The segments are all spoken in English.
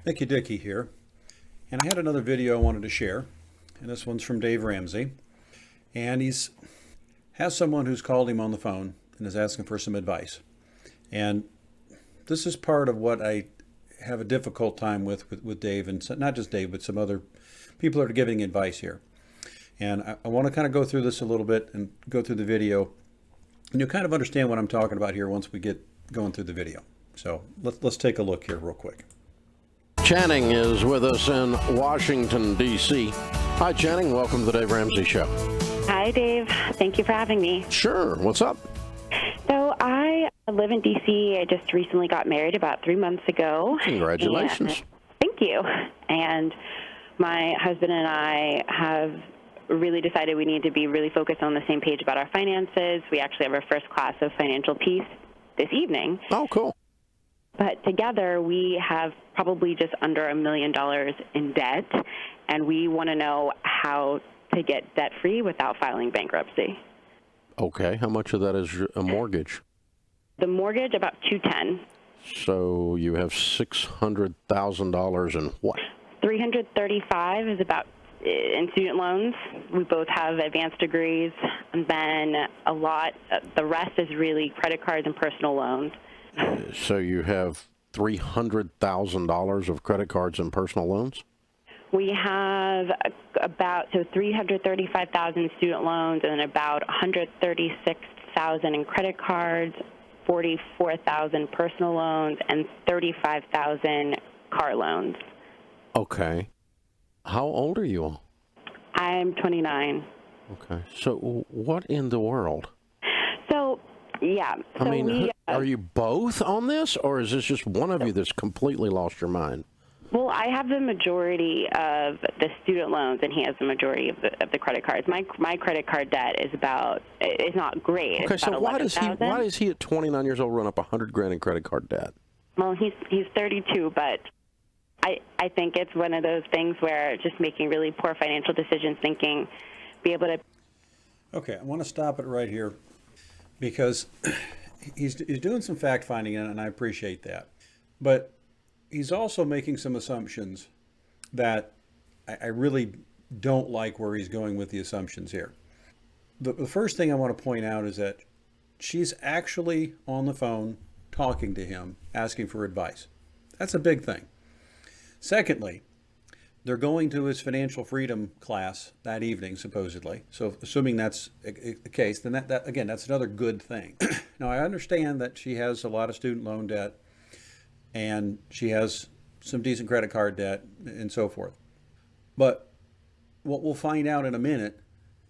Dickey here, and I had another video I wanted to share, and this one's from Dave Ramsey, and he's has someone who's called him on the phone and is asking for some advice, and this is part of what I have a difficult time with Dave, and not just Dave, but some other people that are giving advice here, and I want to kind of go through this a little bit and go through the video, and you'll kind of understand what I'm talking about here once we get going through the video. So let's take a look here real quick. Channing is with us in Washington, D.C. Hi, Channing. Welcome to the Dave Ramsey Show. Hi, Dave. Thank you for having me. Sure. What's up? So I live in D.C. I just recently got married about 3 months ago. Congratulations. Thank you. And my husband and I have really decided we need to be really focused on the same page about our finances. We actually have our first class of financial peace this evening. Oh, cool. But together, we have probably just under $1 million in debt, and we want to know how to get debt-free without filing bankruptcy. Okay. How much of that is a mortgage? The mortgage, about $210,000. So you have $600,000 in what? $335,000 is about in student loans. We both have advanced degrees, and then the rest is really credit cards and personal loans. So you have $300,000 of credit cards and personal loans? We have about $335,000 in student loans and about $136,000 in credit cards, $44,000 personal loans, and $35,000 car loans. Okay. How old are you all? I'm 29. Okay. So what in the world? So, yeah. I mean, are you both on this, or is this just one of you that's completely lost your mind? Well, I have the majority of the student loans, and he has the majority of the credit cards. My credit card debt is not great. Okay, it's so about why does he at 29 years old run up $100,000 in credit card debt? Well, he's 32, but I think it's one of those things where just making really poor financial decisions, be able to. Okay, I want to stop it right here because he's doing some fact finding, and I appreciate that, but he's also making some assumptions that I really don't like where he's going with the assumptions here. The first thing I want to point out is that she's actually on the phone talking to him, asking for advice. That's a big thing. Secondly, they're going to his financial freedom class that evening, supposedly. So assuming that's the case, then that again, that's another good thing. Now, I understand that she has a lot of student loan debt, and she has some decent credit card debt and so forth. But what we'll find out in a minute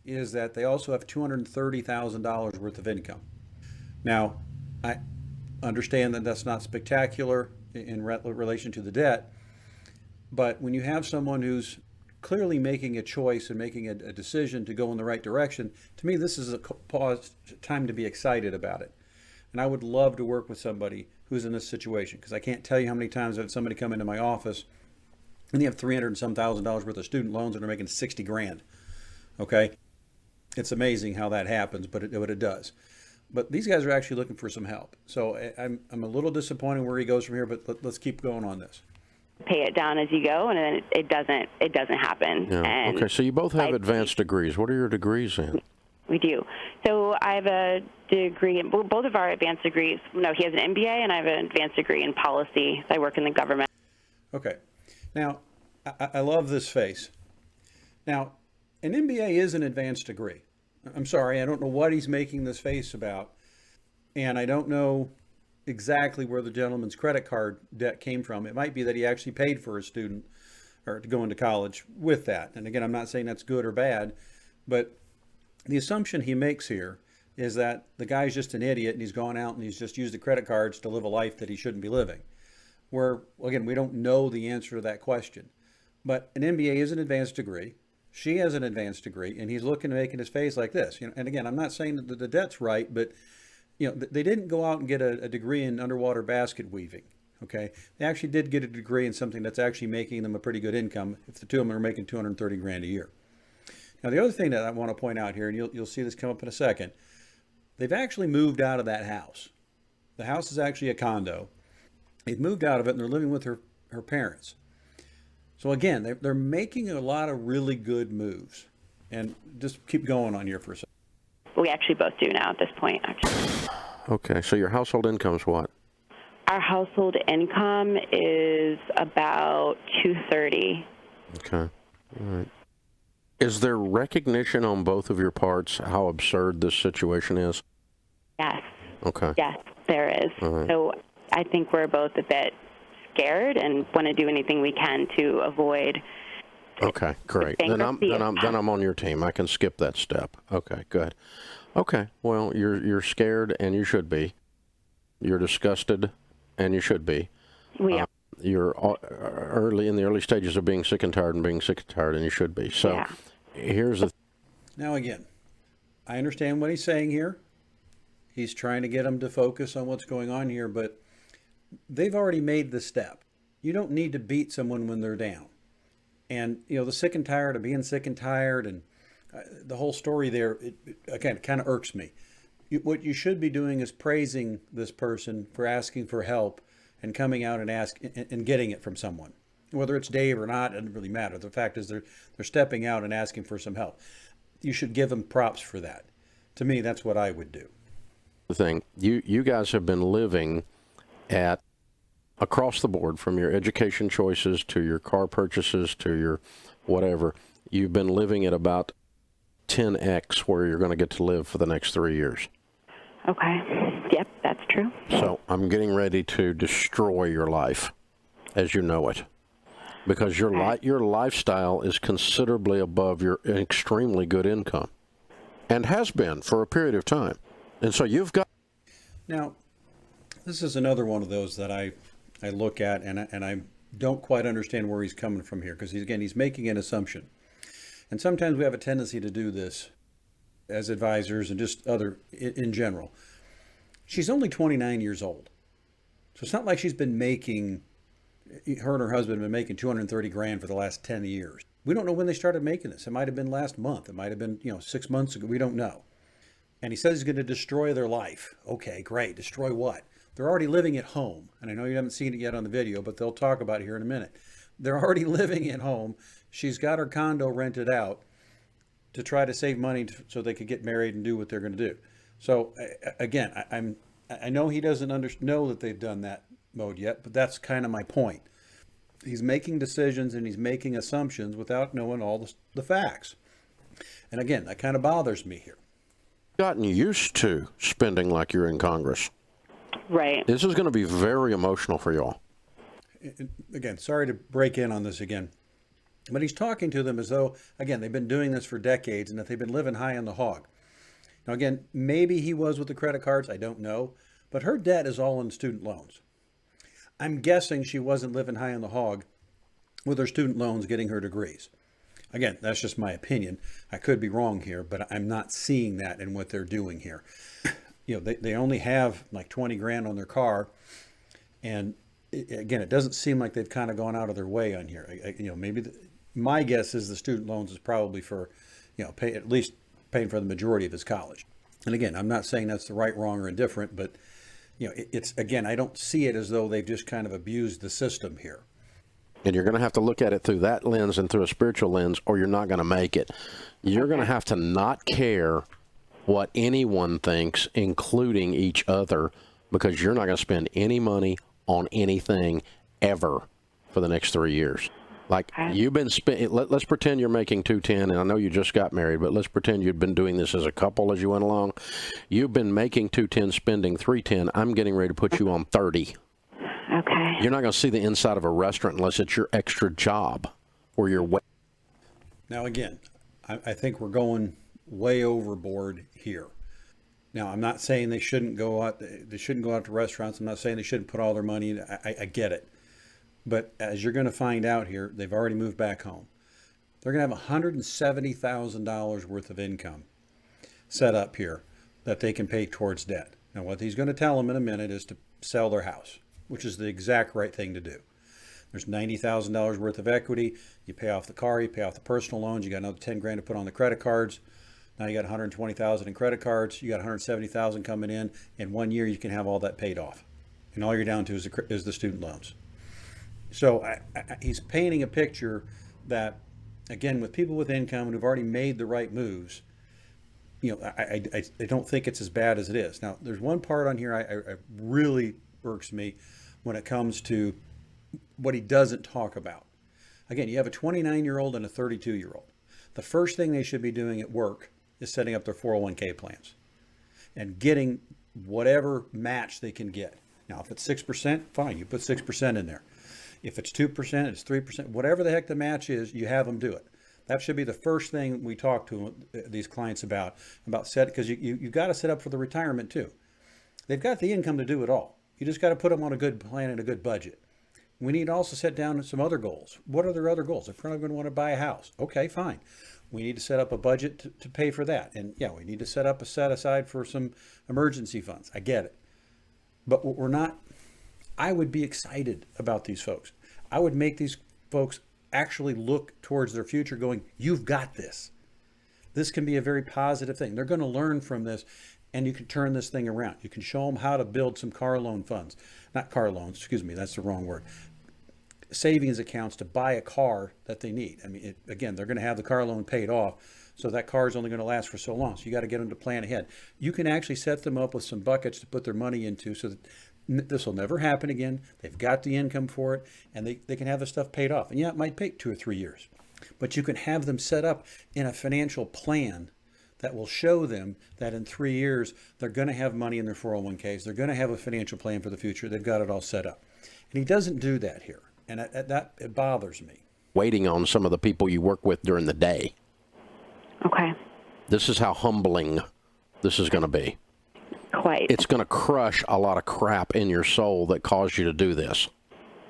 is that they also have $230,000 worth of income. Now, I understand that that's not spectacular in relation to the debt, but when you have someone who's clearly making a choice and making a decision to go in the right direction, to me, this is a time to be excited about it. And I would love to work with somebody who's in this situation, because I can't tell you how many times I've had somebody come into my office and they have $300,000 and some worth of student loans and they're making $60,000. Okay, it's amazing how that happens, but it does. But these guys are actually looking for some help. So I'm a little disappointed where he goes from here, but let's keep going on this. Pay it down as you go, and then it doesn't happen. Yeah. And okay, so you both have advanced degrees. What are your degrees in? We do. So I have a degree in both of our advanced degrees. No, he has an MBA, and I have an advanced degree in policy. I work in the government. Okay. Now, I love this face. Now, an MBA is an advanced degree. I'm sorry, I don't know what he's making this face about, and I don't know exactly where the gentleman's credit card debt came from. It might be that he actually paid for a student or to go into college with that. And again, I'm not saying that's good or bad, but the assumption he makes here is that the guy's just an idiot and he's gone out and he's just used the credit cards to live a life that he shouldn't be living. Where, again, we don't know the answer to that question. But an MBA is an advanced degree. She has an advanced degree, and he's looking to making his face like this. And again, I'm not saying that the debt's right, but they didn't go out and get a degree in underwater basket weaving. Okay, they actually did get a degree in something that's actually making them a pretty good income. If the two of them are making $230,000 a year. Now, the other thing that I want to point out here, and you'll see this come up in a second, they've actually moved out of that house. The house is actually a condo. They've moved out of it, and they're living with her parents. So again, they're making a lot of really good moves. And just keep going on here for a second. We actually both do now at this point, actually. Okay, so your household income's what? Our household income is about $230,000. Okay, all right. Is there recognition on both of your parts how absurd this situation is? Yes. Okay. Yes, there is. All right. So I think we're both a bit scared and want to do anything we can to avoid. Okay, great. Then I'm on your team. I can skip that step. Okay, good. Okay, well, you're scared, and you should be. You're disgusted, and you should be. We are. You're in the early stages of being sick and tired, and you should be. So, Yeah. Here's the. Now again, I understand what he's saying here. He's trying to get them to focus on what's going on here, but they've already made the step. You don't need to beat someone when they're down. And, the sick and tired of being sick and tired and the whole story there, it kind of irks me. What you should be doing is praising this person for asking for help and coming out and getting it from someone. Whether it's Dave or not, it doesn't really matter. The fact is they're stepping out and asking for some help. You should give them props for that. To me, that's what I would do. The thing, you guys have been living at across the board, from your education choices to your car purchases to your whatever, you've been living at about 10x where you're going to get to live for the next 3 years. Okay. Yep, that's true. So I'm getting ready to destroy your life as you know it, because your lifestyle is considerably above your extremely good income and has been for a period of time. And so you've got. Now, this is another one of those that I look at and I don't quite understand where he's coming from here, because he's making an assumption. And sometimes we have a tendency to do this as advisors and just in general. She's only 29 years old. So it's not like she's been making, her and her husband have been making $230,000 for the last 10 years. We don't know when they started making this. It might have been last month. It might have been, 6 months ago. We don't know. And he says he's going to destroy their life. Okay, great. Destroy what? They're already living at home. And I know you haven't seen it yet on the video, but they'll talk about it here in a minute. They're already living at home. She's got her condo rented out to try to save money so they could get married and do what they're going to do. So again, I know he doesn't know that they've done that mode yet, but that's kind of my point. He's making decisions and he's making assumptions without knowing all the facts. And again, that kind of bothers me here. Gotten used to spending like you're in Congress. Right. This is going to be very emotional for y'all. Again, sorry to break in on this again, but he's talking to them as though, again, they've been doing this for decades and that they've been living high on the hog. Now, again, maybe he was with the credit cards. I don't know. But her debt is all in student loans. I'm guessing she wasn't living high on the hog with her student loans getting her degrees. Again, that's just my opinion. I could be wrong here, but I'm not seeing that in what they're doing here. They only have like 20 grand on their car. And again, it doesn't seem like they've kind of gone out of their way on here. Maybe my guess is the student loans is probably for, at least paying for the majority of his college. And again, I'm not saying that's the right, wrong, or indifferent, but it's, again, I don't see it as though they've just kind of abused the system here. And you're going to have to look at it through that lens and through a spiritual lens, or you're not going to make it. You're going to have to not care what anyone thinks, including each other, because you're not going to spend any money on anything ever for the next 3 years. Like you've been let's pretend you're making $210, and I know you just got married, but let's pretend you've been doing this as a couple as you went along. You've been making $210, spending $310. I'm getting ready to put you on $30. Okay. You're not going to see the inside of a restaurant unless it's your extra job or your way. Now, again, I think we're going way overboard here. Now, I'm not saying they shouldn't go out. They shouldn't go out to restaurants. I'm not saying they shouldn't put all their money in. I get it. But as you're going to find out here, they've already moved back home. They're going to have $170,000 worth of income set up here that they can pay towards debt. Now, what he's going to tell them in a minute is to sell their house, which is the exact right thing to do. There's $90,000 worth of equity. You pay off the car, you pay off the personal loans, you got another 10 grand to put on the credit cards. Now you got 120,000 in credit cards, you got 170,000 coming in. In 1 year, you can have all that paid off. And all you're down to is the student loans. So he's painting a picture that, again, with people with income and who've already made the right moves, I don't think it's as bad as it is. Now, there's one part on here I really irks me when it comes to what he doesn't talk about. Again, you have a 29-year-old and a 32-year-old. The first thing they should be doing at work is setting up their 401k plans and getting whatever match they can get. Now, if it's 6%, fine, you put 6% in there. If it's 2%, it's 3%, whatever the heck the match is, you have them do it. That should be the first thing we talk to these clients about set, because you got to set up for the retirement too. They've got the income to do it all. You just got to put them on a good plan and a good budget. We need to also set down some other goals. What are their other goals? If we're not going to want to buy a house, okay, fine. We need to set up a budget to pay for that. And yeah, we need to set up a set aside for some emergency funds. I get it. But we're not, I would be excited about these folks. I would make these folks actually look towards their future going, you've got this. This can be a very positive thing. They're going to learn from this, and you can turn this thing around. You can show them how to build some car loan funds. Not car loans, excuse me, that's the wrong word. Savings accounts to buy a car that they need. I mean, again, they're going to have the car loan paid off, so that car is only going to last for so long. So you got to get them to plan ahead. You can actually set them up with some buckets to put their money into so that this will never happen again. They've got the income for it, and they can have the stuff paid off. And yeah, it might take 2 or 3 years, but you can have them set up in a financial plan that will show them that in 3 years, they're going to have money in their 401ks. They're going to have a financial plan for the future. They've got it all set up. And he doesn't do that here. And it bothers me. Waiting on some of the people you work with during the day. Okay. This is how humbling this is going to be. Quite. It's going to crush a lot of crap in your soul that caused you to do this.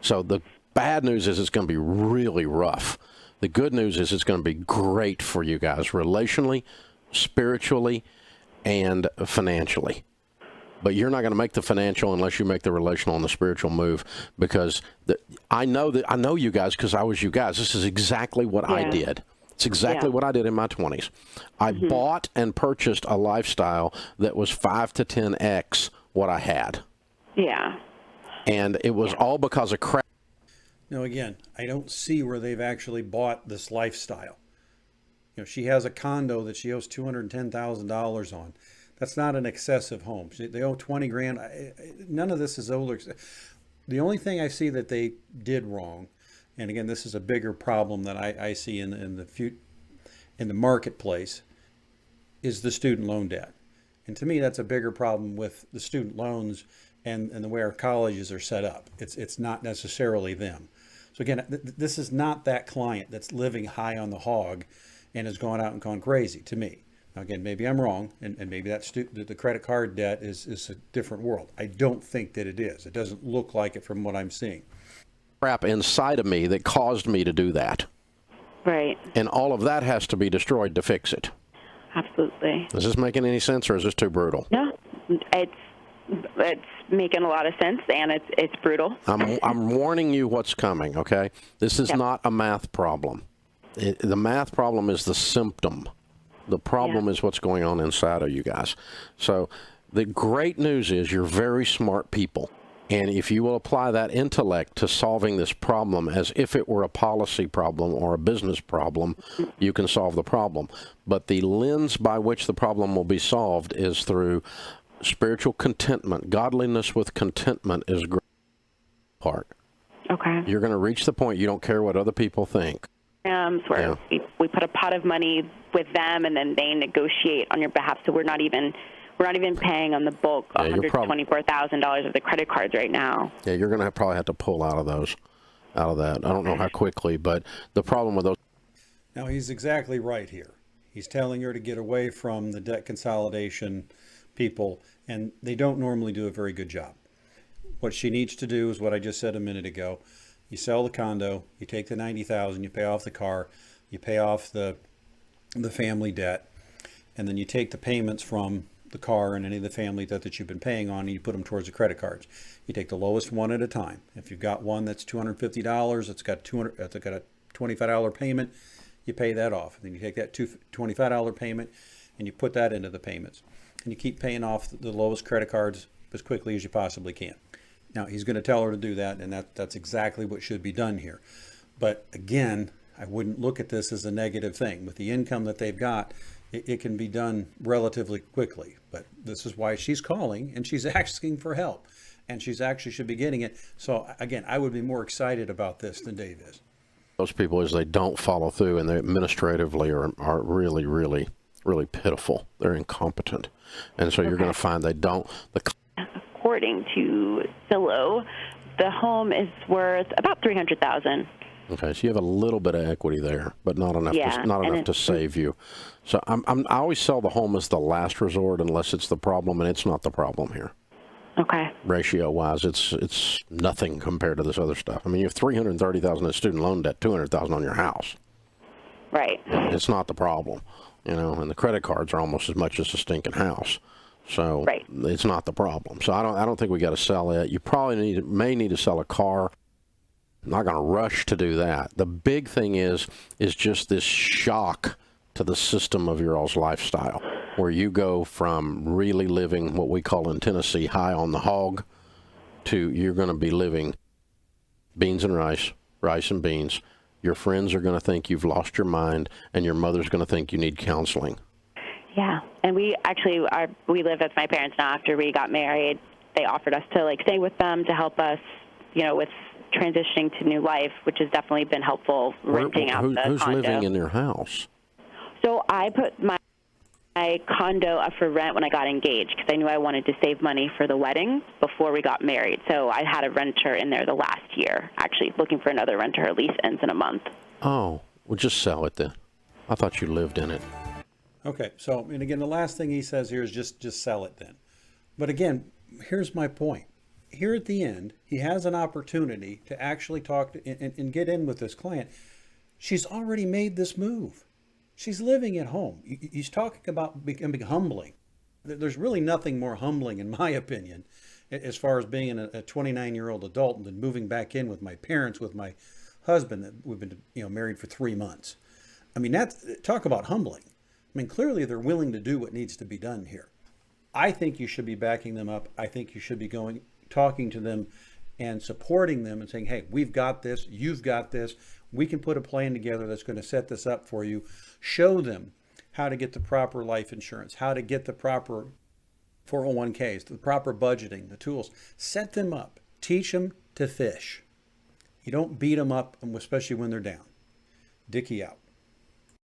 So the bad news is it's going to be really rough. The good news is it's going to be great for you guys relationally, spiritually, and financially. But you're not going to make the financial unless you make the relational and the spiritual move, because I know you guys because I was you guys. This is exactly what I did. It's exactly what I did in my 20s. I bought and purchased a lifestyle that was 5 to 10x what I had. Yeah. And it was all because of crap. Now, again, I don't see where they've actually bought this lifestyle. She has a condo that she owes $210,000 on. That's not an excessive home. They owe 20 grand. None of this is older. The only thing I see that they did wrong, and again, this is a bigger problem that I see in the marketplace, is the student loan debt. And to me, that's a bigger problem with the student loans and the way our colleges are set up. It's not necessarily them. So again, this is not that client that's living high on the hog and has gone out and gone crazy, to me. Now, again, maybe I'm wrong, and maybe the credit card debt is a different world. I don't think that it is. It doesn't look like it from what I'm seeing. Crap inside of me that caused me to do that. Right. And all of that has to be destroyed to fix it. Absolutely. Is this making any sense, or is this too brutal? No, it's making a lot of sense, and it's brutal. I'm warning you what's coming, okay? This is not a math problem. The math problem is the symptom. The problem is what's going on inside of you guys. So the great news is you're very smart people. And if you will apply that intellect to solving this problem as if it were a policy problem or a business problem, you can solve the problem. But the lens by which the problem will be solved is through spiritual contentment. Godliness with contentment is a great part. Okay. You're going to reach the point you don't care what other people think. Where we put a pot of money with them, and then they negotiate on your behalf. So we're not even paying on the bulk $124,000 of the credit cards right now. Yeah, you're going to probably have to pull out of that. I don't know how quickly, but the problem with those. Now, he's exactly right here. He's telling her to get away from the debt consolidation people, and they don't normally do a very good job. What she needs to do is what I just said a minute ago. You sell the condo, you take the $90,000, you pay off the car, you pay off the family debt, and then you take the payments from the car and any of the family debt that you've been paying on, and you put them towards the credit cards. You take the lowest one at a time. If you've got one that's $250, it's got a $25 payment, you pay that off. And then you take that $25 payment and you put that into the payments. And you keep paying off the lowest credit cards as quickly as you possibly can. Now, he's going to tell her to do that, and that's exactly what should be done here. But again, I wouldn't look at this as a negative thing. With the income that they've got, it can be done relatively quickly. But this is why she's calling, and she's asking for help. And she's actually should be getting it. So again, I would be more excited about this than Dave is. Those people is they don't follow through, and they administratively are really, really, really pitiful. They're incompetent. And so you're going to find they don't. According to Zillow, the home is worth about $300,000. Okay, so you have a little bit of equity there, but not enough. Yeah, Not enough to save you. So I always sell the home as the last resort unless it's the problem, and it's not the problem here. Okay. Ratio-wise, it's nothing compared to this other stuff. I mean, you have $330,000 in student loan debt, $200,000 on your house. Right. It's not the problem, and the credit cards are almost as much as a stinking house. So right. It's not the problem. So I don't think we got to sell it. You probably may need to sell a car. I'm not going to rush to do that. The big thing is just this shock to the system of your all's lifestyle, where you go from really living what we call in Tennessee high on the hog to you're going to be living beans and rice and beans. Your friends are going to think you've lost your mind, and your mother's going to think you need counseling. Yeah, and we live with my parents now. After we got married, they offered us to stay with them to help us, with transitioning to new life, which has definitely been helpful. Renting out the who's condo. living in your house? So I put my condo up for rent when I got engaged because I knew I wanted to save money for the wedding before we got married. So I had a renter in there the last year, actually looking for another renter. Her lease ends in a month. Oh, well, just sell it then. I thought you lived in it. Okay, so, and again, the last thing he says here is just sell it then. But again, here's my point. Here at the end, he has an opportunity to actually talk to, and get in with this client. She's already made this move. She's living at home. He's talking about becoming humbling. There's really nothing more humbling, in my opinion, as far as being a 29-year-old adult than moving back in with my parents, with my husband that we've been married for 3 months. I mean, talk about humbling. I mean, clearly they're willing to do what needs to be done here. I think you should be backing them up. I think you should be talking to them and supporting them and saying, hey, we've got this, you've got this. We can put a plan together that's going to set this up for you. Show them how to get the proper life insurance, how to get the proper 401ks, the proper budgeting, the tools. Set them up. Teach them to fish. You don't beat them up, especially when they're down. Dickey out.